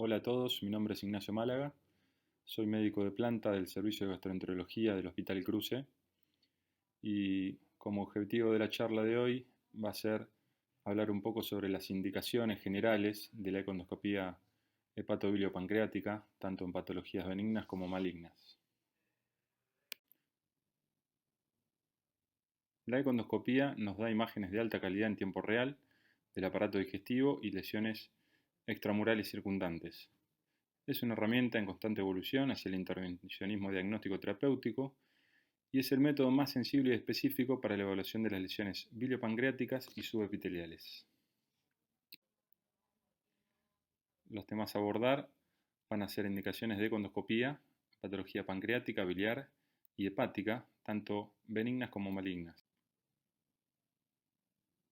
Hola a todos, mi nombre es Ignacio Málaga, soy médico de planta del Servicio de Gastroenterología del Hospital Cruce y como objetivo de la charla de hoy va a ser hablar un poco sobre las indicaciones generales de la econdoscopía hepatobiliopancreática, tanto en patologías benignas como malignas. La econdoscopía nos da imágenes de alta calidad en tiempo real del aparato digestivo y lesiones extramurales circundantes. Es una herramienta en constante evolución hacia el intervencionismo diagnóstico terapéutico y es el método más sensible y específico para la evaluación de las lesiones biliopancreáticas y subepiteliales. Los temas a abordar van a ser indicaciones de econdoscopía, patología pancreática, biliar y hepática, tanto benignas como malignas.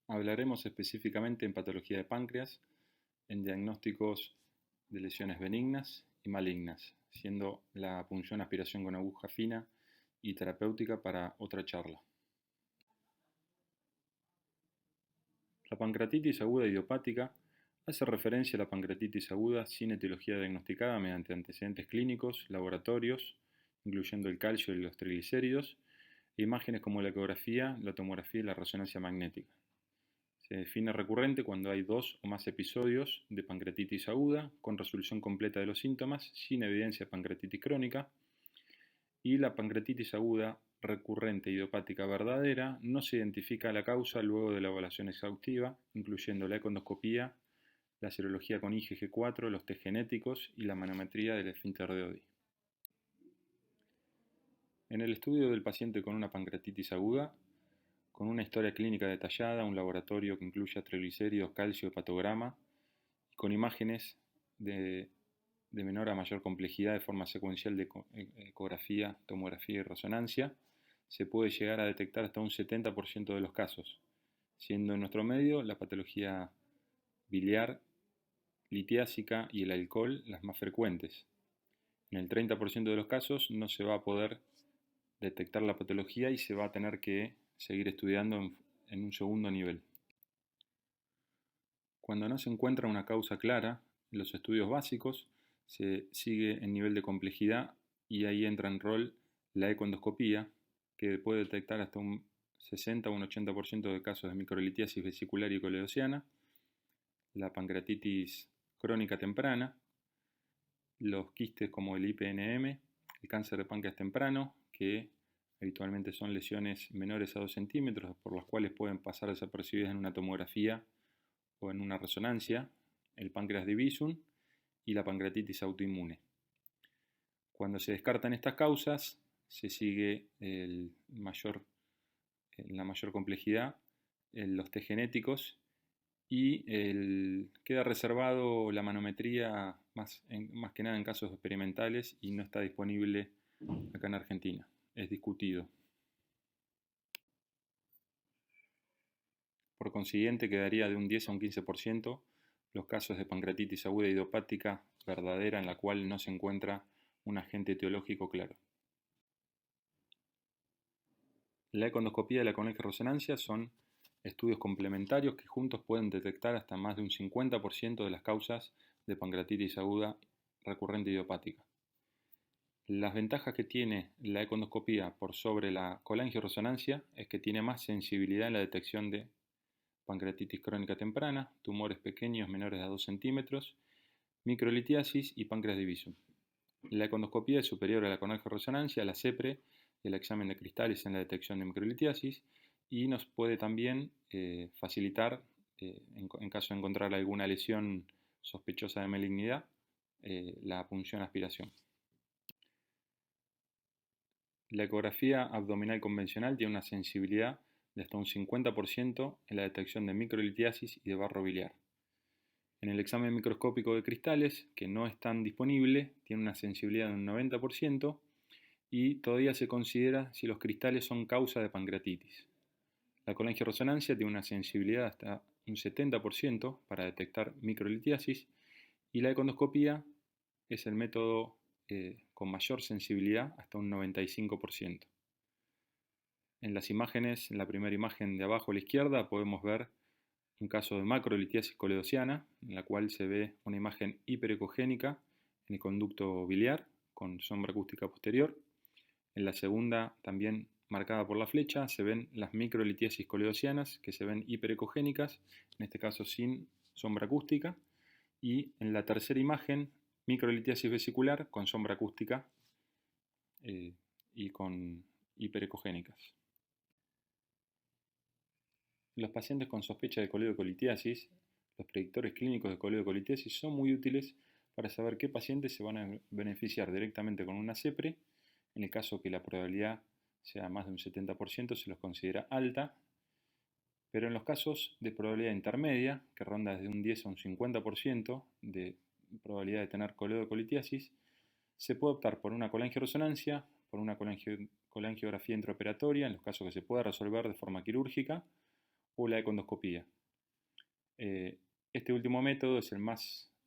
Hablaremos específicamente en patología de páncreas, en diagnósticos de lesiones benignas y malignas, siendo la punción aspiración con aguja fina y terapéutica para otra charla. La pancreatitis aguda idiopática hace referencia a la pancreatitis aguda sin etiología diagnosticada mediante antecedentes clínicos, laboratorios, incluyendo el calcio y los triglicéridos, e imágenes como la ecografía, la tomografía y la resonancia magnética. Se define recurrente cuando hay 2 o más episodios de pancreatitis aguda con resolución completa de los síntomas sin evidencia de pancreatitis crónica, y la pancreatitis aguda recurrente idiopática verdadera no se identifica la causa luego de la evaluación exhaustiva, incluyendo la econdoscopía, la serología con IgG4, los test genéticos y la manometría del esfínter de Oddi. En el estudio del paciente con una pancreatitis aguda, con una historia clínica detallada, un laboratorio que incluya triglicéridos, calcio, hepatograma, y con imágenes de menor a mayor complejidad de forma secuencial de ecografía, tomografía y resonancia, se puede llegar a detectar hasta un 70% de los casos, siendo en nuestro medio la patología biliar, litiásica y el alcohol las más frecuentes. En el 30% de los casos no se va a poder detectar la patología y se va a tener que seguir estudiando en un segundo nivel. Cuando no se encuentra una causa clara, en los estudios básicos se sigue en nivel de complejidad y ahí entra en rol la econdoscopía, que puede detectar hasta un 60 o un 80% de casos de microlitiasis vesicular y coledociana, la pancreatitis crónica temprana, los quistes como el IPNM, el cáncer de páncreas temprano, que habitualmente son lesiones menores a 2 centímetros, por las cuales pueden pasar desapercibidas en una tomografía o en una resonancia, el páncreas divisum y la pancreatitis autoinmune. Cuando se descartan estas causas, se sigue en la mayor complejidad los test genéticos y queda reservado la manometría más que nada en casos experimentales y no está disponible acá en Argentina. Es discutido. Por consiguiente, quedaría de un 10 a un 15% los casos de pancreatitis aguda idiopática verdadera en la cual no se encuentra un agente etiológico claro. La econdoscopía y la resonancia son estudios complementarios que juntos pueden detectar hasta más de un 50% de las causas de pancreatitis aguda recurrente idiopática. Las ventajas que tiene la econdoscopía por sobre la colangioresonancia es que tiene más sensibilidad en la detección de pancreatitis crónica temprana, tumores pequeños menores a 2 centímetros, microlitiasis y páncreas divisum. La econdoscopía es superior a la colangioresonancia, a la CEPRE y el examen de cristales en la detección de microlitiasis y nos puede también facilitar, en caso de encontrar alguna lesión sospechosa de malignidad, la punción aspiración. La ecografía abdominal convencional tiene una sensibilidad de hasta un 50% en la detección de microlitiasis y de barro biliar. En el examen microscópico de cristales, que no es tan disponible, tiene una sensibilidad de un 90% y todavía se considera si los cristales son causa de pancreatitis. La colangioresonancia tiene una sensibilidad hasta un 70% para detectar microlitiasis y la econdoscopía es el método con mayor sensibilidad hasta un 95%. En las imágenes, en la primera imagen de abajo a la izquierda, podemos ver un caso de macrolitiasis coledociana, en la cual se ve una imagen hiperecogénica en el conducto biliar con sombra acústica posterior. En la segunda, también marcada por la flecha, se ven las microlitiasis coledocianas, que se ven hiperecogénicas, en este caso sin sombra acústica. Y en la tercera imagen, microlitiasis vesicular con sombra acústica y con hiperecogénicas. En los pacientes con sospecha de coledocolitiasis, los predictores clínicos de coledocolitiasis son muy útiles para saber qué pacientes se van a beneficiar directamente con una CEPRE. En el caso que la probabilidad sea más de un 70%, se los considera alta, pero en los casos de probabilidad intermedia, que ronda desde un 10 a un 50% de probabilidad de tener coledocolitiasis, se puede optar por una colangioresonancia, por una colangiografía intraoperatoria, en los casos que se pueda resolver de forma quirúrgica, o la econdoscopía. Este último método es el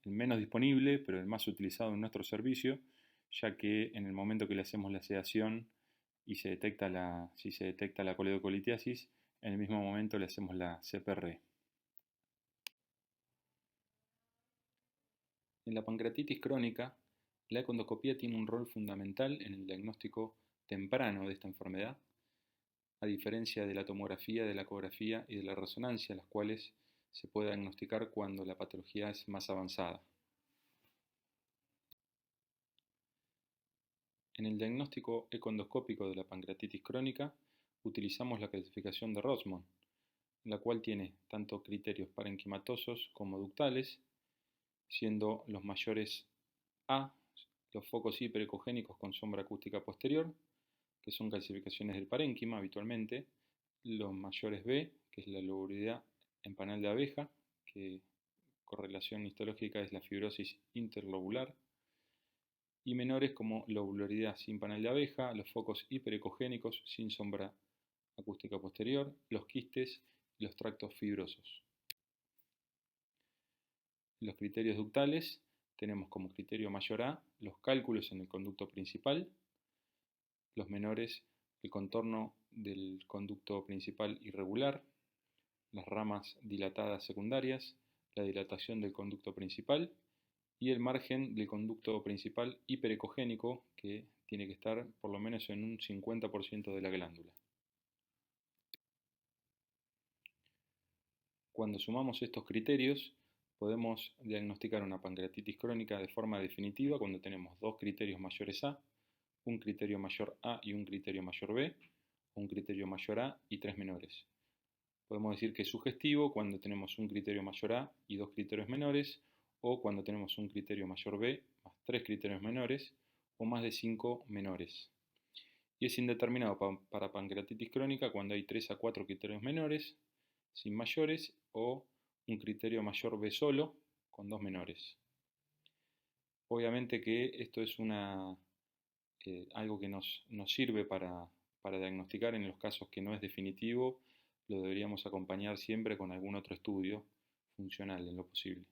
menos disponible, pero el más utilizado en nuestro servicio, ya que en el momento que le hacemos la sedación y si se detecta la coledocolitiasis, en el mismo momento le hacemos la CPR. En la pancreatitis crónica, la econdoscopía tiene un rol fundamental en el diagnóstico temprano de esta enfermedad, a diferencia de la tomografía, de la ecografía y de la resonancia, las cuales se puede diagnosticar cuando la patología es más avanzada. En el diagnóstico econdoscópico de la pancreatitis crónica utilizamos la clasificación de Rossmond, la cual tiene tanto criterios parenquimatosos como ductales, siendo los mayores A los focos hiperecogénicos con sombra acústica posterior, que son calcificaciones del parénquima habitualmente, los mayores B, que es la lobulidad en panal de abeja, que correlación histológica es la fibrosis interlobular, y menores como lobularidad sin panal de abeja, los focos hiperecogénicos sin sombra acústica posterior, los quistes y los tractos fibrosos. Los criterios ductales tenemos como criterio mayor A los cálculos en el conducto principal, los menores el contorno del conducto principal irregular, las ramas dilatadas secundarias, la dilatación del conducto principal y el margen del conducto principal hiperecogénico, que tiene que estar por lo menos en un 50% de la glándula. Cuando sumamos estos criterios, podemos diagnosticar una pancreatitis crónica de forma definitiva cuando tenemos dos criterios mayores A, un criterio mayor A y un criterio mayor B, un criterio mayor A y tres menores. Podemos decir que es sugestivo cuando tenemos un criterio mayor A y dos criterios menores, o cuando tenemos un criterio mayor B más tres criterios menores, o más de 5 menores. Y es indeterminado para pancreatitis crónica cuando hay 3 a 4 criterios menores, sin mayores, o un criterio mayor B solo, con dos menores. Obviamente que esto es algo que nos sirve para diagnosticar en los casos que no es definitivo, lo deberíamos acompañar siempre con algún otro estudio funcional en lo posible.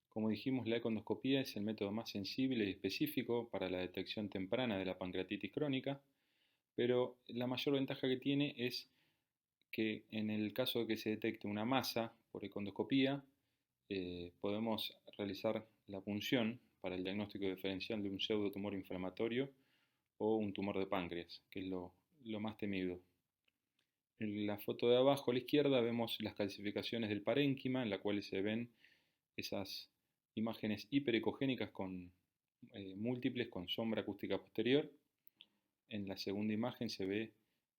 Como dijimos, la econdoscopía es el método más sensible y específico para la detección temprana de la pancreatitis crónica, pero la mayor ventaja que tiene es que en el caso de que se detecte una masa por econdoscopía, podemos realizar la punción para el diagnóstico diferencial de un pseudotumor inflamatorio o un tumor de páncreas, que es lo más temido. En la foto de abajo a la izquierda vemos las calcificaciones del parénquima, en la cual se ven esas imágenes hiperecogénicas múltiples con sombra acústica posterior. En la segunda imagen se ve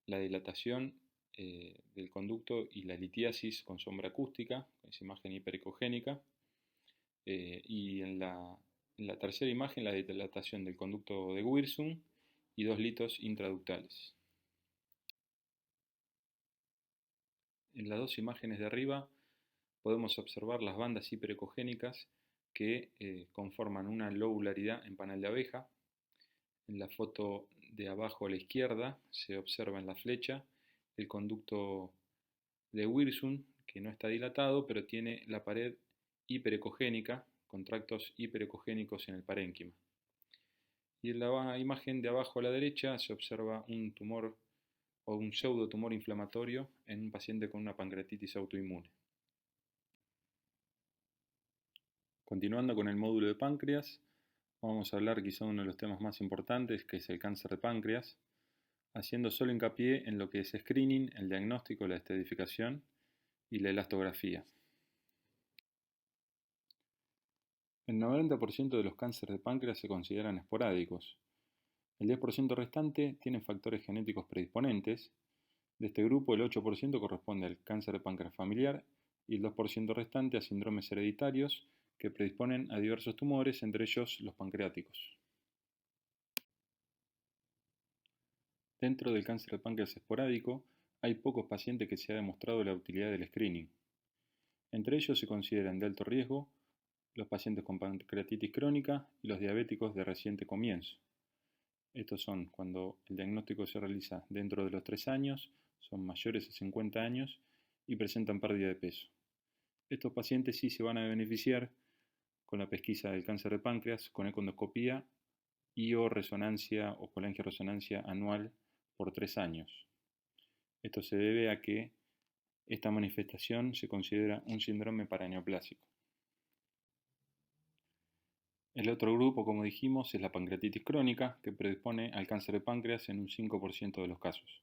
la dilatación del conducto y la litiasis con sombra acústica, esa imagen hiperecogénica. Y en la tercera imagen la dilatación del conducto de Wirsung y dos litos intraductales. En las dos imágenes de arriba podemos observar las bandas hiperecogénicas que conforman una lobularidad en panal de abeja. En la foto de abajo a la izquierda se observa en la flecha el conducto de Wirsung, que no está dilatado, pero tiene la pared hiperecogénica, con tractos hiperecogénicos en el parénquima. Y en la imagen de abajo a la derecha se observa un tumor o un pseudotumor inflamatorio en un paciente con una pancreatitis autoinmune. Continuando con el módulo de páncreas, vamos a hablar quizá de uno de los temas más importantes, que es el cáncer de páncreas, haciendo solo hincapié en lo que es screening, el diagnóstico, la estadificación y la elastografía. El 90% de los cánceres de páncreas se consideran esporádicos. El 10% restante tienen factores genéticos predisponentes. De este grupo, el 8% corresponde al cáncer de páncreas familiar y el 2% restante a síndromes hereditarios que predisponen a diversos tumores, entre ellos los pancreáticos. Dentro del cáncer de páncreas esporádico, hay pocos pacientes que se ha demostrado la utilidad del screening. Entre ellos se consideran de alto riesgo los pacientes con pancreatitis crónica y los diabéticos de reciente comienzo. Estos son cuando el diagnóstico se realiza dentro de los 3 años, son mayores a 50 años y presentan pérdida de peso. Estos pacientes sí se van a beneficiar con la pesquisa del cáncer de páncreas con econdoscopía y o resonancia o colangioresonancia anual por 3 años. Esto se debe a que esta manifestación se considera un síndrome paraneoplásico. El otro grupo, como dijimos, es la pancreatitis crónica, que predispone al cáncer de páncreas en un 5% de los casos.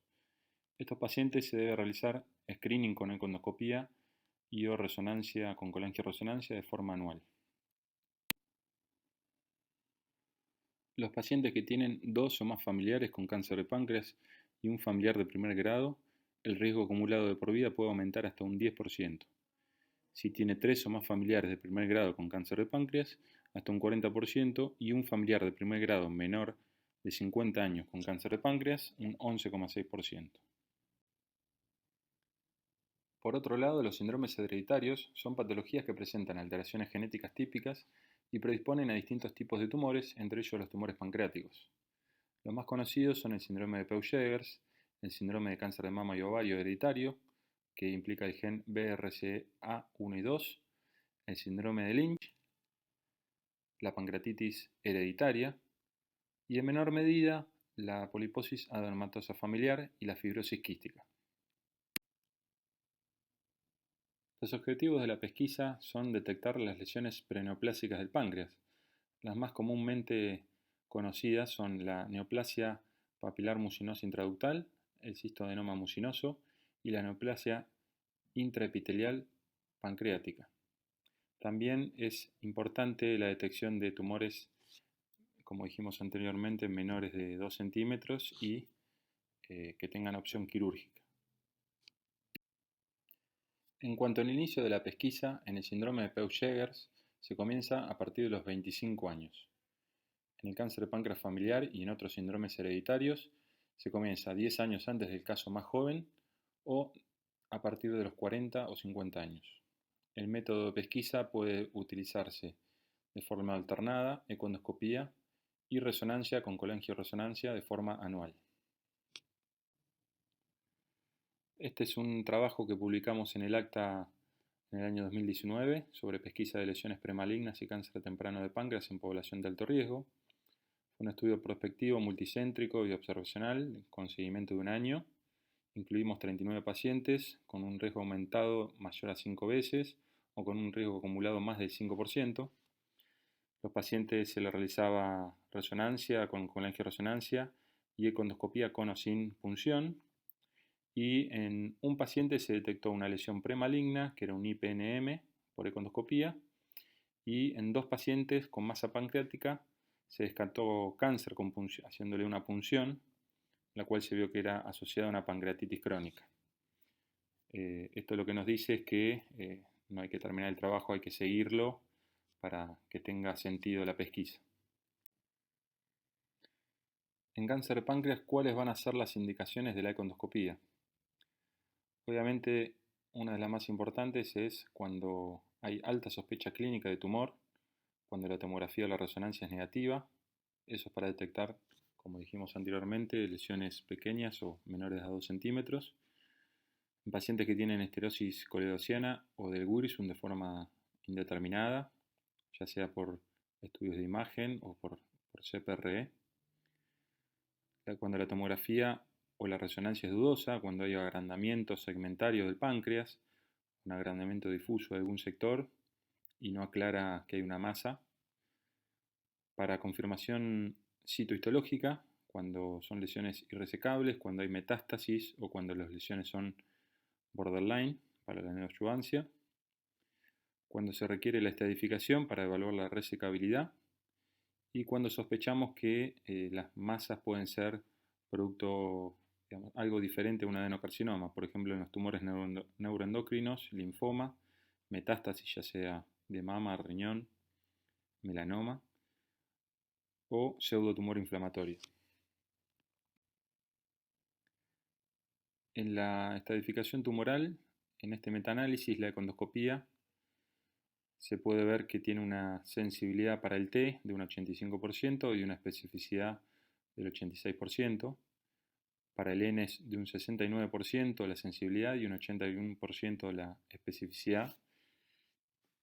Estos pacientes se debe realizar screening con econdoscopía y o resonancia con colangioresonancia de forma anual. Los pacientes que tienen 2 o más familiares con cáncer de páncreas y un familiar de primer grado, el riesgo acumulado de por vida puede aumentar hasta un 10%. Si tiene 3 o más familiares de primer grado con cáncer de páncreas, hasta un 40%, y un familiar de primer grado menor de 50 años con cáncer de páncreas, un 11,6%. Por otro lado, los síndromes hereditarios son patologías que presentan alteraciones genéticas típicas y predisponen a distintos tipos de tumores, entre ellos los tumores pancreáticos. Los más conocidos son el síndrome de Peutz-Jeghers, el síndrome de cáncer de mama y ovario hereditario, que implica el gen BRCA1 y 2, el síndrome de Lynch, la pancreatitis hereditaria y en menor medida la poliposis adenomatosa familiar y la fibrosis quística. Los objetivos de la pesquisa son detectar las lesiones preneoplásicas del páncreas. Las más comúnmente conocidas son la neoplasia papilar mucinosa intraductal, el cistoadenoma mucinoso y la neoplasia intraepitelial pancreática. También es importante la detección de tumores, como dijimos anteriormente, menores de 2 centímetros y que tengan opción quirúrgica. En cuanto al inicio de la pesquisa, en el síndrome de Peutz-Jeghers se comienza a partir de los 25 años. En el cáncer de páncreas familiar y en otros síndromes hereditarios se comienza 10 años antes del caso más joven o a partir de los 40 o 50 años. El método de pesquisa puede utilizarse de forma alternada, econdoscopía y resonancia con colangioresonancia de forma anual. Este es un trabajo que publicamos en el acta en el año 2019 sobre pesquisa de lesiones premalignas y cáncer temprano de páncreas en población de alto riesgo. Fue un estudio prospectivo, multicéntrico y observacional con seguimiento de un año. Incluimos 39 pacientes con un riesgo aumentado mayor a 5 veces o con un riesgo acumulado más del 5%. Los pacientes se les realizaba resonancia con colangioresonancia y econdoscopía con o sin punción. Y en un paciente se detectó una lesión premaligna, que era un IPNM por econdoscopía, y en 2 pacientes con masa pancreática se descartó cáncer con punción, haciéndole una punción, la cual se vio que era asociada a una pancreatitis crónica. Esto lo que nos dice es que no hay que terminar el trabajo, hay que seguirlo para que tenga sentido la pesquisa. En cáncer de páncreas, ¿cuáles van a ser las indicaciones de la econdoscopía? Obviamente, una de las más importantes es cuando hay alta sospecha clínica de tumor, cuando la tomografía o la resonancia es negativa. Eso es para detectar, como dijimos anteriormente, lesiones pequeñas o menores a 2 centímetros. En pacientes que tienen esterosis coledociana o del Wirsum de forma indeterminada, ya sea por estudios de imagen o por CPRE. Cuando la tomografía o la resonancia es dudosa, cuando hay agrandamiento segmentario del páncreas, un agrandamiento difuso de algún sector y no aclara que hay una masa. Para confirmación citohistológica, cuando son lesiones irresecables, cuando hay metástasis o cuando las lesiones son borderline para la neoadjuvancia, cuando se requiere la estadificación para evaluar la resecabilidad y cuando sospechamos que las masas pueden ser producto, digamos, algo diferente a un adenocarcinoma, por ejemplo en los tumores neuroendocrinos, linfoma, metástasis ya sea de mama, riñón, melanoma o pseudotumor inflamatorio. En la estadificación tumoral, en este metaanálisis, la econdoscopía, se puede ver que tiene una sensibilidad para el T de un 85% y una especificidad del 86%. Para el N es de un 69% la sensibilidad y un 81% la especificidad.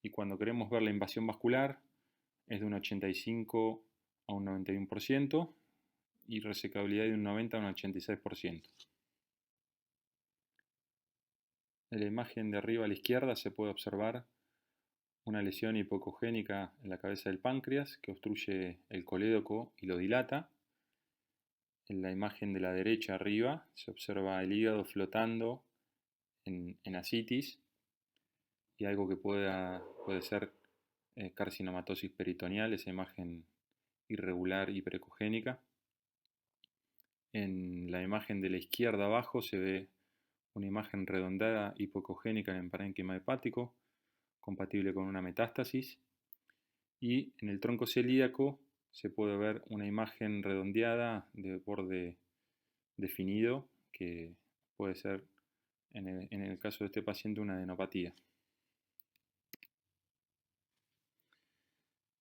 Y cuando queremos ver la invasión vascular, es de un 85 a un 91% y resecabilidad de un 90 a un 86%. En la imagen de arriba a la izquierda se puede observar una lesión hipocogénica en la cabeza del páncreas que obstruye el colédoco y lo dilata. En la imagen de la derecha arriba se observa el hígado flotando en ascitis y algo que puede ser carcinomatosis peritoneal, esa imagen irregular hiperecogénica. En la imagen de la izquierda abajo se ve una imagen redondeada hipocogénica en el parénquima hepático, compatible con una metástasis. Y en el tronco celíaco se puede ver una imagen redondeada de borde definido, que puede ser, en el caso de este paciente, una adenopatía.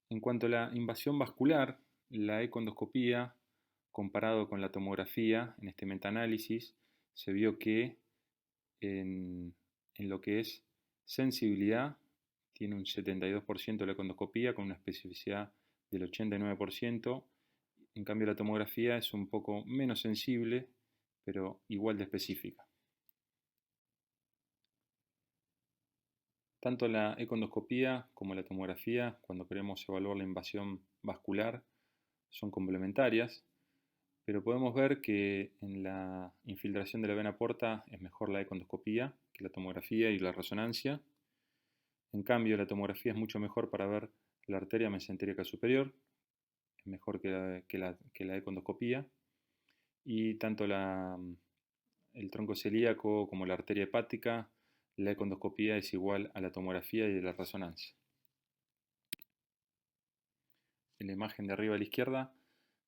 En cuanto a la invasión vascular, la econdoscopía, comparado con la tomografía, en este metaanálisis, se vio que en lo que es sensibilidad, tiene un 72% de la econdoscopía con una especificidad del 89%. En cambio, la tomografía es un poco menos sensible, pero igual de específica. Tanto la econdoscopía como la tomografía, cuando queremos evaluar la invasión vascular, son complementarias, pero podemos ver que en la infiltración de la vena porta es mejor la econdoscopía que la tomografía y la resonancia. En cambio, la tomografía es mucho mejor para ver la arteria mesentérica superior, es mejor que la econdoscopía, y tanto el tronco celíaco como la arteria hepática, la econdoscopía es igual a la tomografía y la resonancia. En la imagen de arriba a la izquierda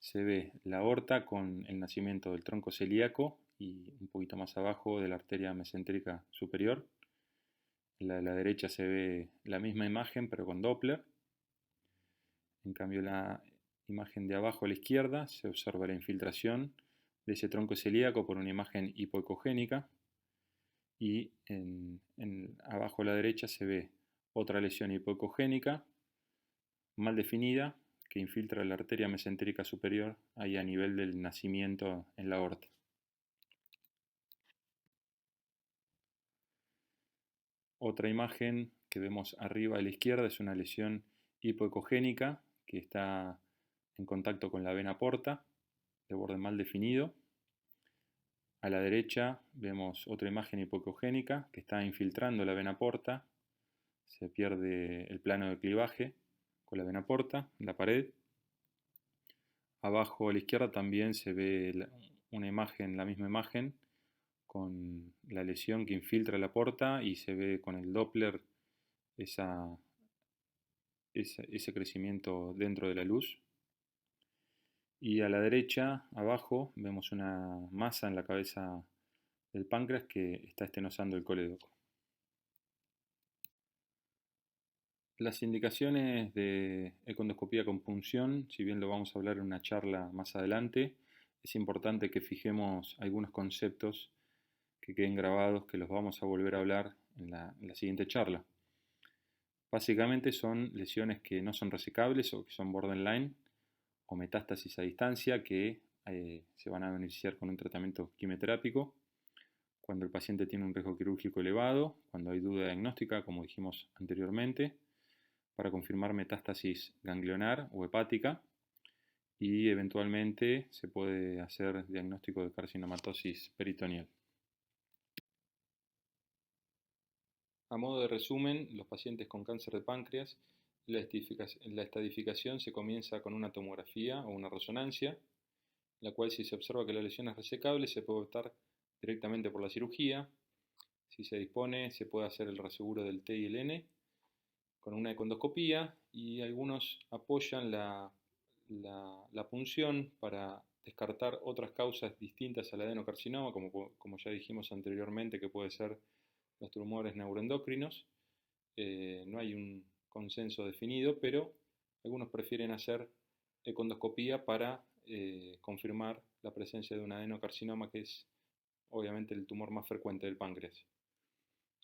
se ve la aorta con el nacimiento del tronco celíaco y un poquito más abajo de la arteria mesentérica superior. En la de la derecha se ve la misma imagen pero con Doppler. En cambio, en la imagen de abajo a la izquierda se observa la infiltración de ese tronco celíaco por una imagen hipoecogénica y abajo a la derecha se ve otra lesión hipoecogénica mal definida que infiltra la arteria mesentérica superior ahí a nivel del nacimiento en la aorta. Otra imagen que vemos arriba a la izquierda es una lesión hipoecogénica que está en contacto con la vena porta, de borde mal definido. A la derecha vemos otra imagen hipoecogénica que está infiltrando la vena porta, se pierde el plano de clivaje con la vena porta en la pared. Abajo a la izquierda también se ve una imagen, la misma imagen, con la lesión que infiltra la porta y se ve con el Doppler ese crecimiento dentro de la luz. Y a la derecha, abajo, vemos una masa en la cabeza del páncreas que está estenosando el colédoco. Las indicaciones de econdoscopía con punción, si bien lo vamos a hablar en una charla más adelante, es importante que fijemos algunos conceptos que queden grabados, que los vamos a volver a hablar en la siguiente charla. Básicamente son lesiones que no son resecables o que son borderline o metástasis a distancia que se van a beneficiar con un tratamiento quimioterápico. Cuando el paciente tiene un riesgo quirúrgico elevado, cuando hay duda diagnóstica, como dijimos anteriormente, para confirmar metástasis ganglionar o hepática, y eventualmente se puede hacer diagnóstico de carcinomatosis peritoneal. A modo de resumen, los pacientes con cáncer de páncreas, la estadificación se comienza con una tomografía o una resonancia, la cual, si se observa que la lesión es resecable, se puede optar directamente por la cirugía. Si se dispone, se puede hacer el reaseguro del T y el N con una econdoscopía, y algunos apoyan la punción para descartar otras causas distintas al adenocarcinoma, como ya dijimos anteriormente, que puede ser los tumores neuroendocrinos. No hay un consenso definido, pero algunos prefieren hacer econdoscopía para confirmar la presencia de un adenocarcinoma, que es obviamente el tumor más frecuente del páncreas.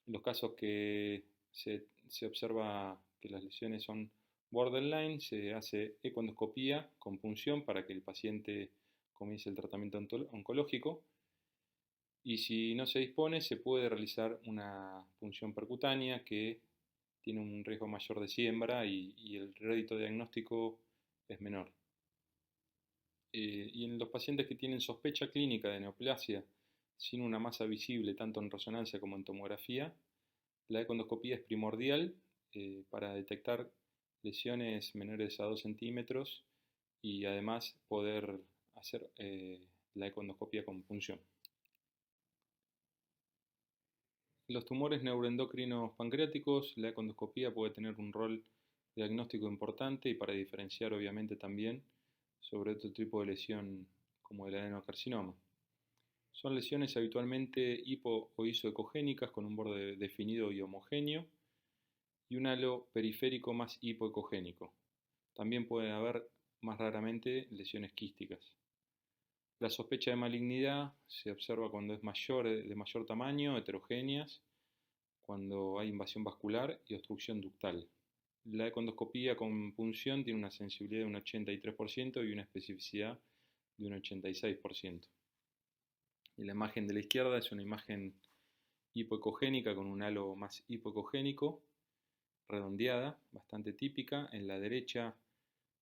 En los casos que se observa que las lesiones son borderline, se hace econdoscopía con punción para que el paciente comience el tratamiento oncológico, y si no se dispone, se puede realizar una punción percutánea, que tiene un riesgo mayor de siembra y el rédito diagnóstico es menor. Y en los pacientes que tienen sospecha clínica de neoplasia sin una masa visible tanto en resonancia como en tomografía, la econdoscopía es primordial para detectar lesiones menores a 2 centímetros y además poder hacer la econdoscopía con punción. En los tumores neuroendocrinos pancreáticos, la econdoscopía puede tener un rol diagnóstico importante y para diferenciar obviamente también sobre otro tipo de lesión como el adenocarcinoma. Son lesiones habitualmente hipo o isoecogénicas con un borde definido y homogéneo y un halo periférico más hipoecogénico. También puede haber más raramente lesiones quísticas. La sospecha de malignidad se observa cuando es de mayor tamaño, heterogéneas, cuando hay invasión vascular y obstrucción ductal. La econdoscopía con punción tiene una sensibilidad de un 83% y una especificidad de un 86%. Y la imagen de la izquierda es una imagen hipoecogénica con un halo más hipoecogénico, redondeada, bastante típica. En la derecha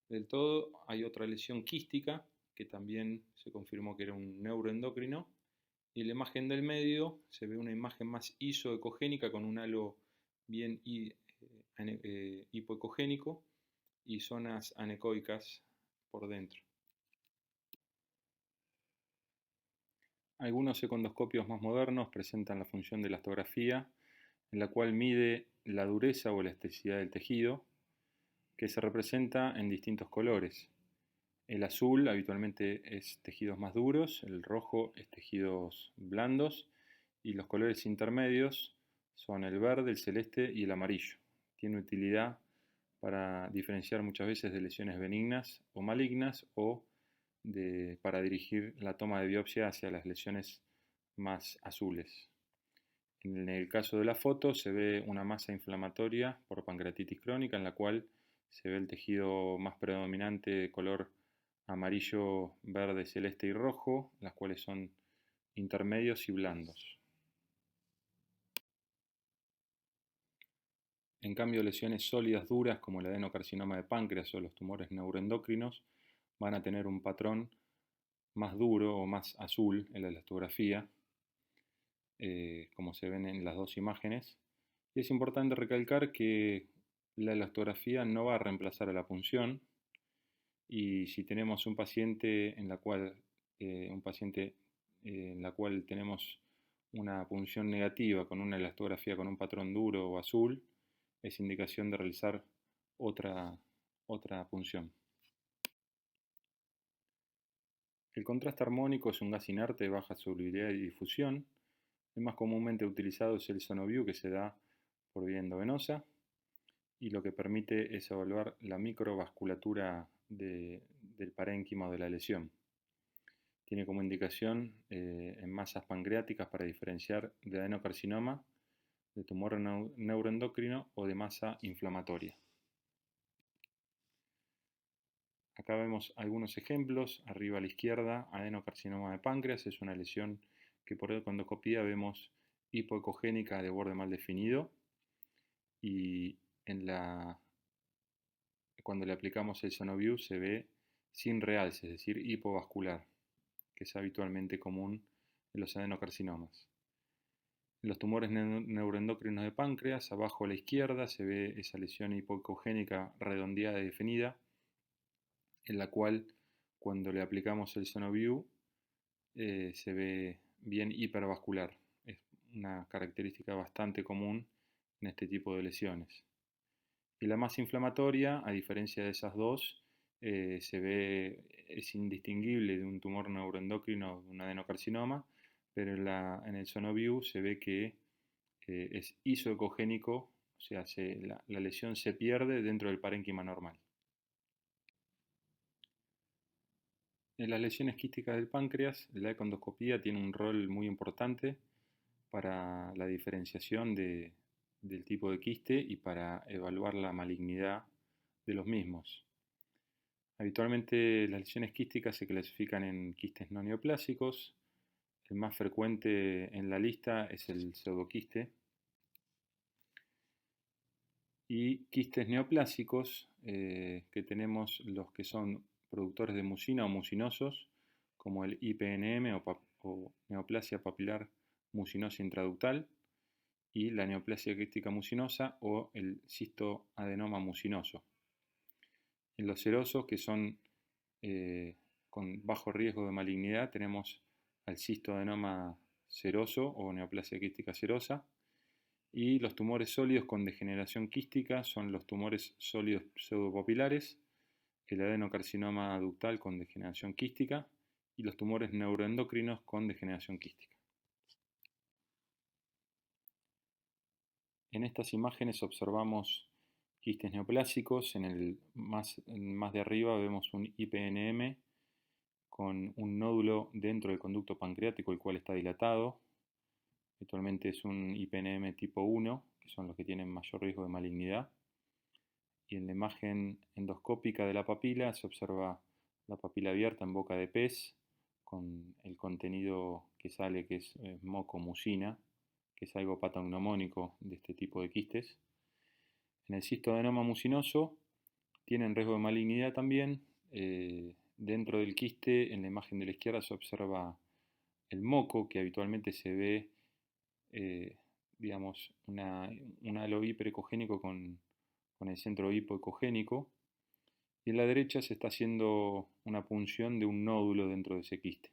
del todo hay otra lesión quística que también se confirmó que era un neuroendocrino, y en la imagen del medio se ve una imagen más isoecogénica con un halo bien hipoecogénico y zonas anecoicas por dentro. Algunos econdoscopios más modernos presentan la función de elastografía, en la cual mide la dureza o elasticidad del tejido, que se representa en distintos colores. El azul habitualmente es tejidos más duros, el rojo es tejidos blandos, y los colores intermedios son el verde, el celeste y el amarillo. Tiene utilidad para diferenciar muchas veces de lesiones benignas o malignas, o para dirigir la toma de biopsia hacia las lesiones más azules. En el caso de la foto se ve una masa inflamatoria por pancreatitis crónica, en la cual se ve el tejido más predominante de color amarillo, verde, celeste y rojo, las cuales son intermedios y blandos. En cambio, lesiones sólidas duras como el adenocarcinoma de páncreas o los tumores neuroendocrinos van a tener un patrón más duro o más azul en la elastografía, como se ven en las dos imágenes. Y es importante recalcar que la elastografía no va a reemplazar a la punción, y si tenemos un paciente en la cual tenemos una punción negativa con una elastografía con un patrón duro o azul, es indicación de realizar otra punción. El contraste armónico es un gas inerte de baja solubilidad y difusión. El más comúnmente utilizado es el Sonoview, que se da por vía endovenosa, y lo que permite es evaluar la microvasculatura del parénquima de la lesión. Tiene como indicación en masas pancreáticas para diferenciar de adenocarcinoma, de tumor neuroendocrino o de masa inflamatoria. Acá vemos algunos ejemplos. Arriba a la izquierda, adenocarcinoma de páncreas. Es una lesión que por econdoscopía vemos hipoecogénica de borde mal definido. Y cuando le aplicamos el Sonoview se ve sin realce, es decir, hipovascular, que es habitualmente común en los adenocarcinomas. En los tumores neuroendocrinos de páncreas, abajo a la izquierda se ve esa lesión hipoecogénica redondeada y definida, en la cual cuando le aplicamos el Sonoview se ve bien hipervascular. Es una característica bastante común en este tipo de lesiones. Y la más inflamatoria, a diferencia de esas dos, es indistinguible de un tumor neuroendocrino o de un adenocarcinoma, pero en el Sonoview se ve que es isoecogénico, o sea, la lesión se pierde dentro del parénquima normal. En las lesiones quísticas del páncreas, la econdoscopía tiene un rol muy importante para la diferenciación del tipo de quiste y para evaluar la malignidad de los mismos. Habitualmente las lesiones quísticas se clasifican en quistes no neoplásicos. El más frecuente en la lista es el pseudoquiste. Y quistes neoplásicos, que tenemos los que son productores de mucina o mucinosos, como el IPNM o neoplasia papilar mucinosa intraductal, y la neoplasia quística mucinosa o el cistoadenoma mucinoso. En los serosos, que son con bajo riesgo de malignidad, tenemos al cistoadenoma seroso o neoplasia quística serosa. Y los tumores sólidos con degeneración quística son los tumores sólidos pseudopapilares, el adenocarcinoma ductal con degeneración quística y los tumores neuroendocrinos con degeneración quística. En estas imágenes observamos quistes neoplásicos. En el más de arriba vemos un IPNM con un nódulo dentro del conducto pancreático, el cual está dilatado. Actualmente es un IPNM tipo 1, que son los que tienen mayor riesgo de malignidad. Y en la imagen endoscópica de la papila se observa la papila abierta en boca de pez, con el contenido que sale, que es moco-mucina, que es algo patognomónico de este tipo de quistes. En el cistoadenoma mucinoso tienen riesgo de malignidad también. Dentro del quiste, en la imagen de la izquierda, se observa el moco, que habitualmente se ve digamos, un halo hiperecogénico con el centro hipoecogénico, y en la derecha se está haciendo una punción de un nódulo dentro de ese quiste.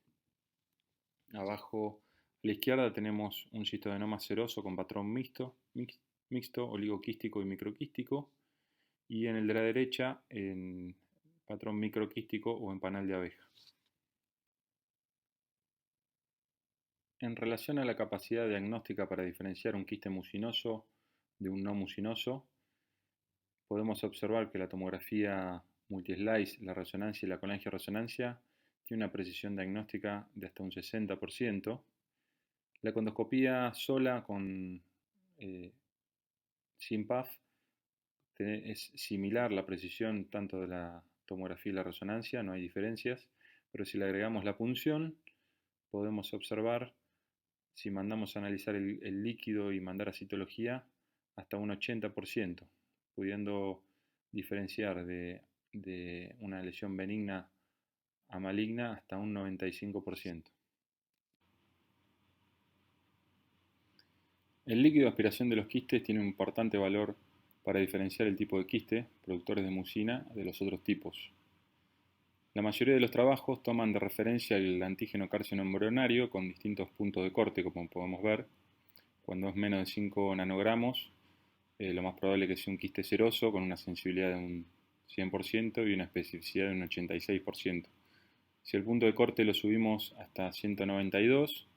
Abajo a la izquierda tenemos un cistoadenoma seroso con patrón mixto, oligoquístico y microquístico, y en el de la derecha en patrón microquístico o en panal de abeja. En relación a la capacidad diagnóstica para diferenciar un quiste mucinoso de un no mucinoso, podemos observar que la tomografía multislice, la resonancia y la colangioresonancia tiene una precisión diagnóstica de hasta un 60%. La econdoscopía sola sin PAF es similar la precisión tanto de la tomografía y la resonancia, no hay diferencias, pero si le agregamos la punción, podemos observar, si mandamos a analizar el líquido y mandar a citología, hasta un 80%, pudiendo diferenciar de una lesión benigna a maligna hasta un 95%. El líquido de aspiración de los quistes tiene un importante valor para diferenciar el tipo de quiste, productores de mucina, de los otros tipos. La mayoría de los trabajos toman de referencia el antígeno carcino embrionario con distintos puntos de corte, como podemos ver. Cuando es menos de 5 nanogramos, lo más probable es que sea un quiste seroso con una sensibilidad de un 100% y una especificidad de un 86%. Si el punto de corte lo subimos hasta 192,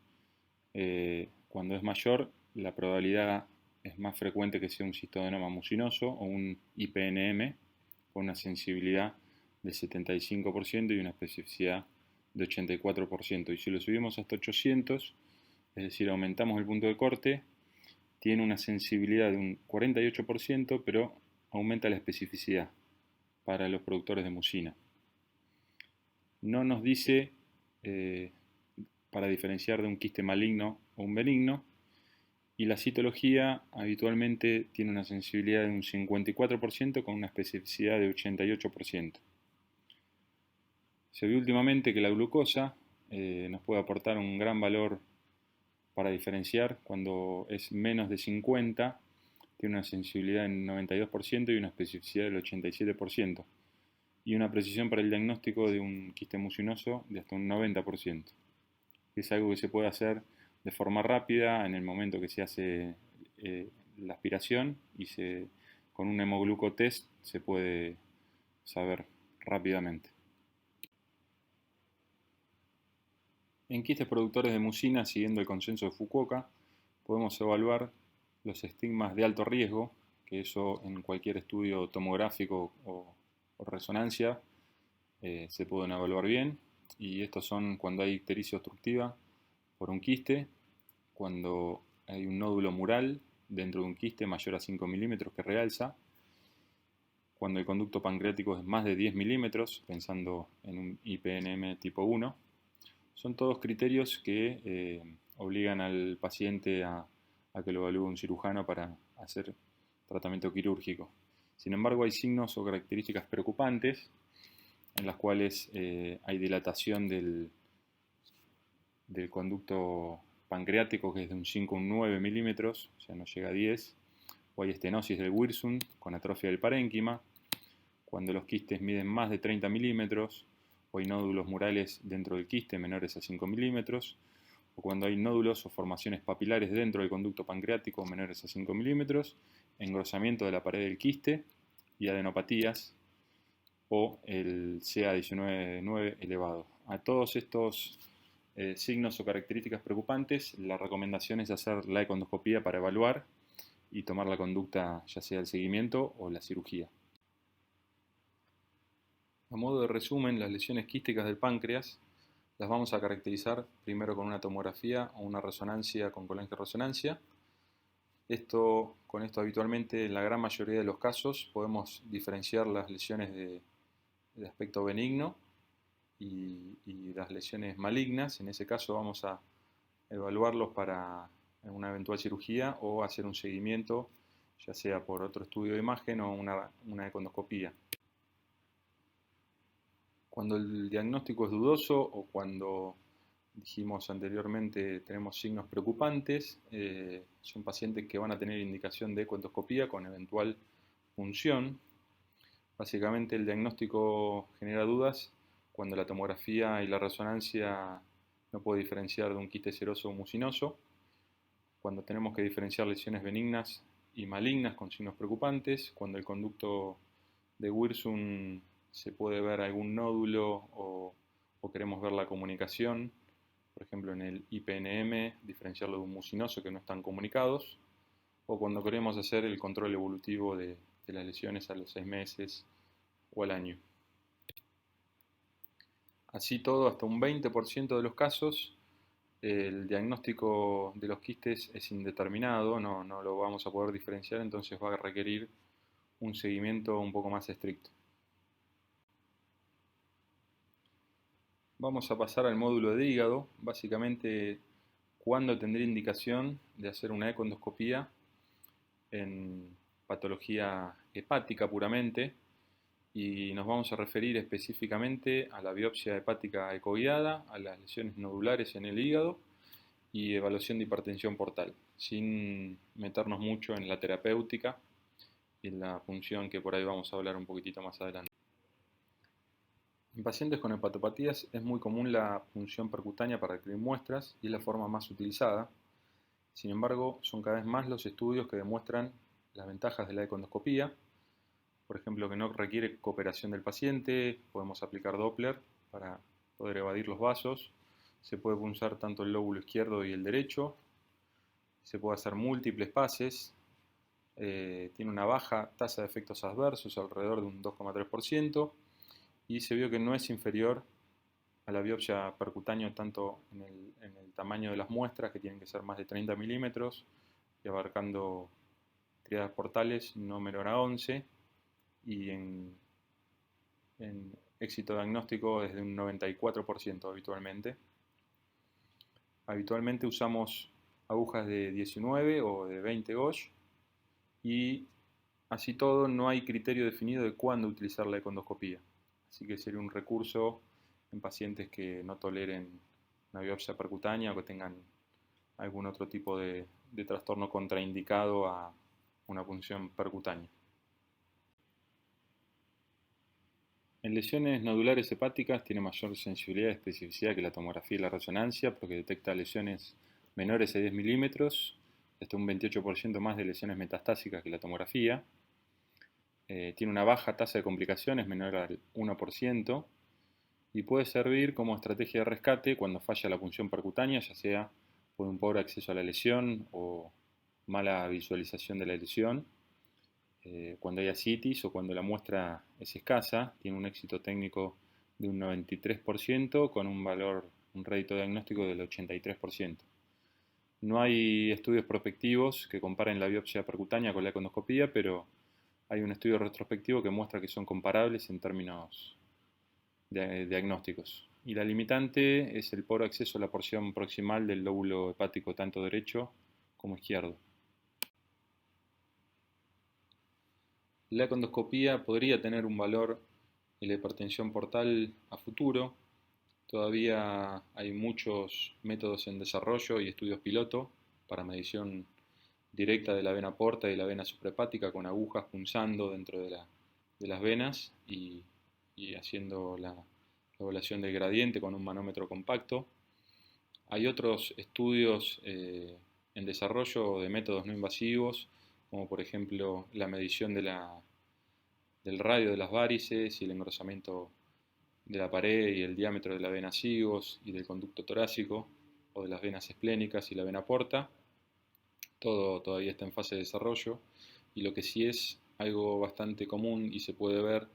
cuando es mayor, la probabilidad es más frecuente que sea un cistoadenoma mucinoso o un IPNM con una sensibilidad del 75% y una especificidad de 84%. Y si lo subimos hasta 800, es decir, aumentamos el punto de corte, tiene una sensibilidad de un 48%, pero aumenta la especificidad para los productores de mucina. no nos dice para diferenciar de un quiste maligno o un benigno, y la citología habitualmente tiene una sensibilidad de un 54% con una especificidad de 88%. Se vio últimamente que la glucosa nos puede aportar un gran valor para diferenciar. Cuando es menos de 50, tiene una sensibilidad del 92% y una especificidad del 87%, y una precisión para el diagnóstico de un quiste mucinoso de hasta un 90%. Es algo que se puede hacer de forma rápida en el momento que se hace la aspiración, y con un hemoglucotest se puede saber rápidamente. En quistes productores de mucina, siguiendo el consenso de Fukuoka, podemos evaluar los estigmas de alto riesgo, que eso en cualquier estudio tomográfico o resonancia se pueden evaluar bien, y estos son cuando hay ictericia obstructiva por un quiste, cuando hay un nódulo mural dentro de un quiste mayor a 5 milímetros que realza, cuando el conducto pancreático es más de 10 milímetros, pensando en un IPNM tipo 1. Son todos criterios que obligan al paciente a que lo evalúe un cirujano para hacer tratamiento quirúrgico. Sin embargo, hay signos o características preocupantes en las cuales hay dilatación del conducto pancreático, que es de un 5 a un 9 milímetros, o sea, no llega a 10, o hay estenosis del Wirsung con atrofia del parénquima, cuando los quistes miden más de 30 milímetros, o hay nódulos murales dentro del quiste menores a 5 milímetros, o cuando hay nódulos o formaciones papilares dentro del conducto pancreático menores a 5 milímetros, engrosamiento de la pared del quiste y adenopatías, o el CA19-9 elevado. A todos estos signos o características preocupantes, la recomendación es hacer la econdoscopía para evaluar y tomar la conducta, ya sea el seguimiento o la cirugía. A modo de resumen, las lesiones quísticas del páncreas las vamos a caracterizar primero con una tomografía o una resonancia con colangioresonancia. Con esto habitualmente en la gran mayoría de los casos podemos diferenciar las lesiones de aspecto benigno y las lesiones malignas. En ese caso vamos a evaluarlos para una eventual cirugía o hacer un seguimiento, ya sea por otro estudio de imagen o una econdoscopía. Cuando el diagnóstico es dudoso o cuando dijimos anteriormente tenemos signos preocupantes, son pacientes que van a tener indicación de econdoscopía con eventual punción. Básicamente el diagnóstico genera dudas cuando la tomografía y la resonancia no puede diferenciar de un quiste seroso o mucinoso, cuando tenemos que diferenciar lesiones benignas y malignas con signos preocupantes, cuando el conducto de Wirsung se puede ver algún nódulo o queremos ver la comunicación, por ejemplo en el IPNM, diferenciarlo de un mucinoso que no están comunicados, o cuando queremos hacer el control evolutivo de las lesiones a los 6 meses o al año. Así todo, hasta un 20% de los casos, el diagnóstico de los quistes es indeterminado, no lo vamos a poder diferenciar, entonces va a requerir un seguimiento un poco más estricto. Vamos a pasar al módulo de hígado, básicamente cuándo tendría indicación de hacer una econdoscopía en patología hepática puramente, y nos vamos a referir específicamente a la biopsia hepática ecoguiada, a las lesiones nodulares en el hígado y evaluación de hipertensión portal, sin meternos mucho en la terapéutica y en la punción, que por ahí vamos a hablar un poquitito más adelante. En pacientes con hepatopatías es muy común la punción percutánea para adquirir muestras y es la forma más utilizada. Sin embargo, son cada vez más los estudios que demuestran las ventajas de la econdoscopía. Por ejemplo, que no requiere cooperación del paciente, podemos aplicar Doppler para poder evadir los vasos, se puede punzar tanto el lóbulo izquierdo y el derecho, se puede hacer múltiples pases, tiene una baja tasa de efectos adversos, alrededor de un 2,3%, y se vio que no es inferior a la biopsia percutánea tanto en el tamaño de las muestras, que tienen que ser más de 30 milímetros, y abarcando triadas portales no menor a 11, y en éxito diagnóstico es de un 94% habitualmente. Habitualmente usamos agujas de 19 o de 20 gauge y así todo no hay criterio definido de cuándo utilizar la econdoscopía. Así que sería un recurso en pacientes que no toleren una biopsia percutánea o que tengan algún otro tipo de trastorno contraindicado a una punción percutánea. En lesiones nodulares hepáticas tiene mayor sensibilidad y especificidad que la tomografía y la resonancia porque detecta lesiones menores a 10 milímetros, hasta un 28% más de lesiones metastásicas que la tomografía. Tiene una baja tasa de complicaciones, menor al 1%, y puede servir como estrategia de rescate cuando falla la punción percutánea, ya sea por un pobre acceso a la lesión o mala visualización de la lesión. Cuando hay ascitis o cuando la muestra es escasa, tiene un éxito técnico de un 93% con un rédito diagnóstico del 83%. No hay estudios prospectivos que comparen la biopsia percutánea con la econdoscopía, pero hay un estudio retrospectivo que muestra que son comparables en términos diagnósticos. Y la limitante es el pobre acceso a la porción proximal del lóbulo hepático tanto derecho como izquierdo. La econdoscopía podría tener un valor en la hipertensión portal a futuro. Todavía hay muchos métodos en desarrollo y estudios piloto para medición directa de la vena porta y la vena suprahepática con agujas punzando dentro de las venas y haciendo la evaluación del gradiente con un manómetro compacto. Hay otros estudios en desarrollo de métodos no invasivos, como por ejemplo la medición del radio de las varices y el engrosamiento de la pared y el diámetro de la vena cigos y del conducto torácico, o de las venas esplénicas y la vena porta. Todo todavía está en fase de desarrollo, y lo que sí es algo bastante común y se puede ver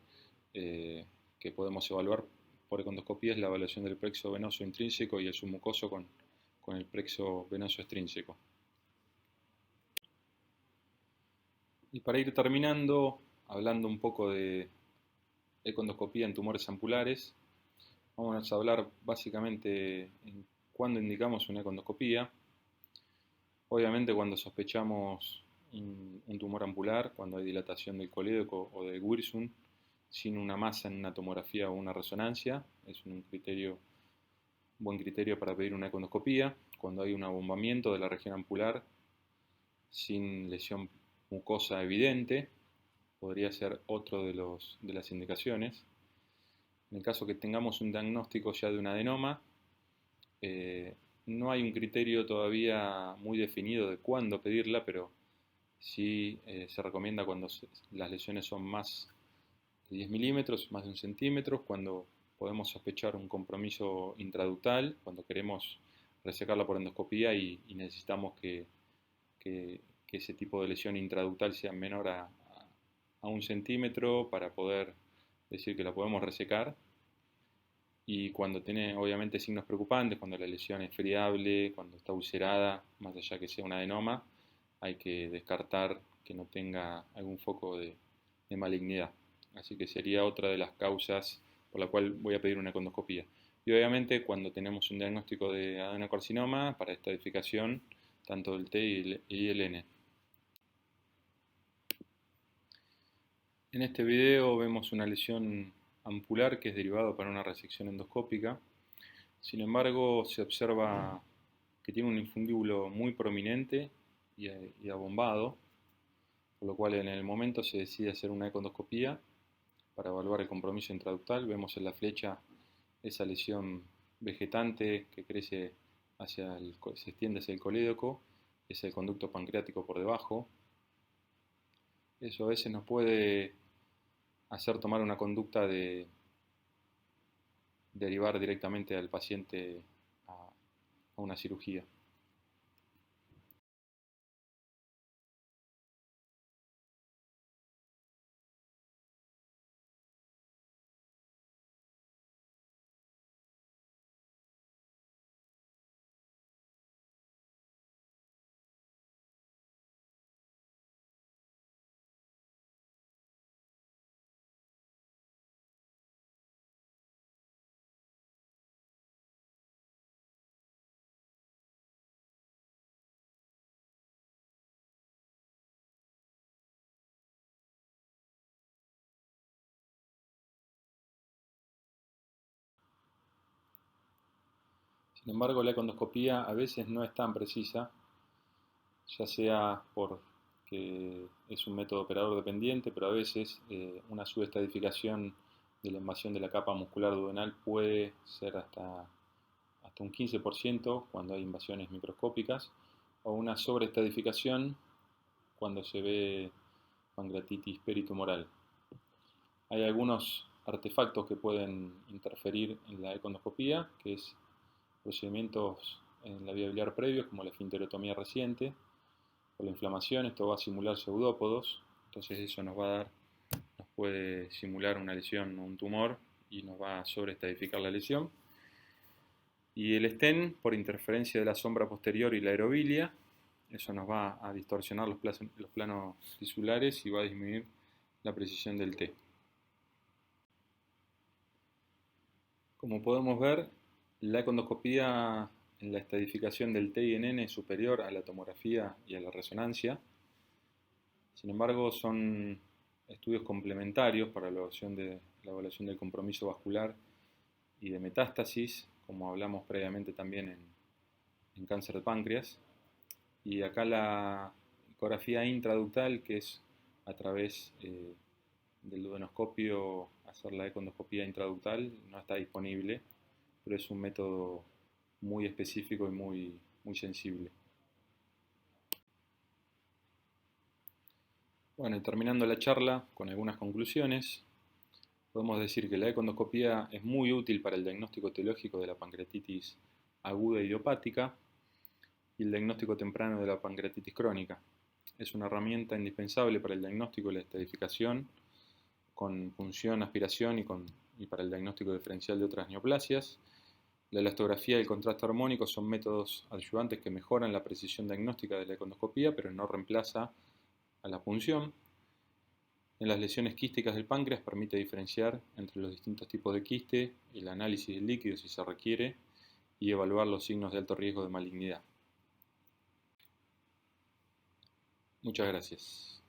que podemos evaluar por econdoscopía es la evaluación del plexo venoso intrínseco y el submucoso con el plexo venoso extrínseco. Y para ir terminando, hablando un poco de econdoscopía en tumores ampulares, vamos a hablar básicamente en cuándo indicamos una econdoscopía. Obviamente cuando sospechamos un tumor ampular, cuando hay dilatación del colédoco o del Wirsung, sin una masa en una tomografía o una resonancia, es un buen criterio para pedir una econdoscopía. Cuando hay un abombamiento de la región ampular sin lesión mucosa evidente, podría ser otro de las indicaciones. En el caso que tengamos un diagnóstico ya de un adenoma, no hay un criterio todavía muy definido de cuándo pedirla, pero sí se recomienda cuando las lesiones son más de 10 milímetros, más de 1 centímetro, cuando podemos sospechar un compromiso intraductal, cuando queremos resecarla por endoscopía y necesitamos que ese tipo de lesión intraductal sea menor a 1 centímetro para poder decir que la podemos resecar. Y cuando tiene obviamente signos preocupantes, cuando la lesión es friable, cuando está ulcerada, más allá que sea un adenoma, hay que descartar que no tenga algún foco de malignidad. Así que sería otra de las causas por la cual voy a pedir una econdoscopía. Y obviamente cuando tenemos un diagnóstico de adenocarcinoma, para estadificación tanto del T y el N. En este video vemos una lesión ampular que es derivado para una resección endoscópica. Sin embargo, se observa que tiene un infundíbulo muy prominente y abombado, por lo cual en el momento se decide hacer una econdoscopía para evaluar el compromiso intraductal. Vemos en la flecha esa lesión vegetante que crece se extiende hacia el colédoco, es el conducto pancreático por debajo. Eso a veces nos puede hacer tomar una conducta de derivar directamente al paciente a una cirugía. Sin embargo, la econdoscopía a veces no es tan precisa, ya sea porque es un método operador dependiente, pero a veces una subestadificación de la invasión de la capa muscular duodenal puede ser hasta un 15% cuando hay invasiones microscópicas, o una sobreestadificación cuando se ve pancreatitis peritumoral. Hay algunos artefactos que pueden interferir en la econdoscopía, que es procedimientos en la vía biliar previos, como la esfinterotomía reciente. Por la inflamación, esto va a simular pseudópodos, entonces eso nos puede simular una lesión o un tumor y nos va a sobreestadificar la lesión. Y el stent, por interferencia de la sombra posterior y la aerobilia, eso nos va a distorsionar los planos tisulares y va a disminuir la precisión del T. Como podemos ver, la econdoscopía en la estadificación del T y en N es superior a la tomografía y a la resonancia. Sin embargo, son estudios complementarios para la evaluación del compromiso vascular y de metástasis, como hablamos previamente también en cáncer de páncreas. Y acá la ecografía intraductal, que es a través del duodenoscopio hacer la econdoscopía intraductal, no está disponible, pero es un método muy específico y muy sensible. Bueno, y terminando la charla con algunas conclusiones, podemos decir que la econdoscopía es muy útil para el diagnóstico etiológico de la pancreatitis aguda idiopática y el diagnóstico temprano de la pancreatitis crónica. Es una herramienta indispensable para el diagnóstico y la estadificación con punción, aspiración y para el diagnóstico diferencial de otras neoplasias. La elastografía y el contraste armónico son métodos adyuvantes que mejoran la precisión diagnóstica de la econdoscopía, pero no reemplaza a la punción. En las lesiones quísticas del páncreas permite diferenciar entre los distintos tipos de quiste, el análisis del líquido si se requiere y evaluar los signos de alto riesgo de malignidad. Muchas gracias.